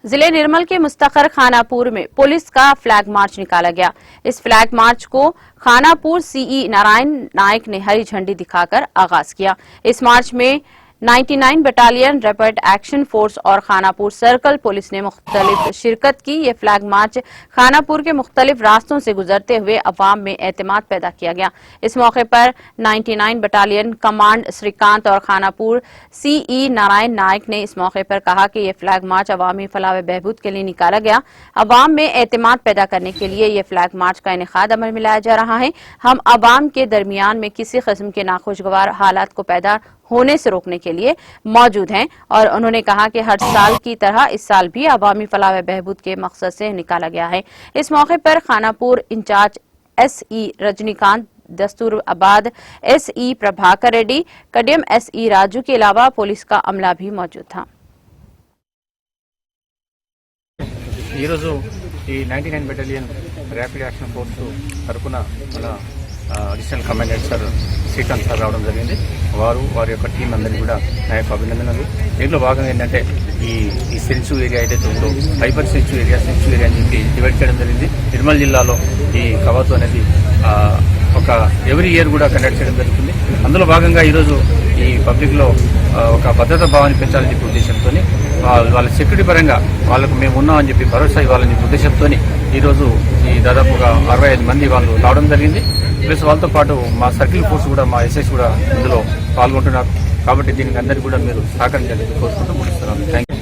जिले निर्मल के मुस्तखर खानापुर में पुलिस का फ्लैग मार्च निकाला गया। इस फ्लैग मार्च को खानापुर सीई नारायण नायक ने हरी झंडी दिखाकर आगाज किया। इस मार्च में 99 बटालियन रैपिड एक्शन फोर्स और खानापुर सर्कल पुलिस ने मुख्तलिफ शिरकत की। ये फ्लैग मार्च खानापुर के मुख्तलिफ रास्तों से गुजरते हुए अवाम में एतमाद पैदा किया गया। इस मौके पर 99 बटालियन कमांड श्रीकांत और खानापुर सीई नारायण नायक ने इस मौके पर कहा कि ये फ्लैग मार्च अवामी फलाह व बहबूद के लिए निकाला गया। अवाम में एतमाद पैदा करने के लिए ये फ्लैग मार्च का इनेकाद अमल में लाया जा रहा है। हम अवाम के दरमियान में किसी किस्म के नाखुशगवार हालात को पैदा होने से रोकने के लिए मौजूद हैं और उन्होंने कहा कि हर साल की तरह इस साल भी अवामी फलाह व बहबूद के मकसद से निकाला गया है। इस मौके पर खानापुर इंचार्ज एसई रजनीकांत, दस्तूर आबाद एसई प्रभाकर रेड्डी, कडियम एसई राजू के अलावा पुलिस का अमला भी मौजूद था। ఈ 99 బెటాలియన్ ర్యాపిడ్ యాక్షన్ ఫోర్స్ తరఫున మన additional commandant sir Srikanth sir రావడం జరిగింది. వారి యొక్క టీం అందరికీ కూడా నా యొక్క అభినందనలు. దీంట్లో భాగంగా ఏంటంటే ఈ సెన్సు ఏరియా ఏదైతే ఉందో ఫైబర్ సెన్సు ఏరియా అని చెప్పి డివైడ్ చేయడం జరిగింది. నిర్మల్ జిల్లాలో ఈ కవాతు అనేది ఒక ఎవ్రీ ఇయర్ కూడా కండక్ట్ చేయడం జరుగుతుంది. అందులో భాగంగా ఈరోజు ఈ పబ్లిక్ లో ఒక భద్రతా భావాన్ని పెంచాలని చెప్పి ఉద్దేశంతో వాళ్ళ సెక్యూరిటీ పరంగా వాళ్ళకు మేము ఉన్నామని చెప్పి భరోసా ఇవ్వాలని చెప్పి ఉద్దేశంతో ఈరోజు ఈ దాదాపుగా 65 మంది వాళ్ళు రావడం జరిగింది. ప్లస్ వాళ్ళతో పాటు మా సర్కిల్ ఫోర్స్ కూడా, మా ఎస్ఎస్ కూడా ఇందులో పాల్గొంటున్నారు. కాబట్టి దీనికి అందరికీ కూడా మీరు సహకరించాలని కోరుకుంటూ ముగిస్తున్నాను. Thank you.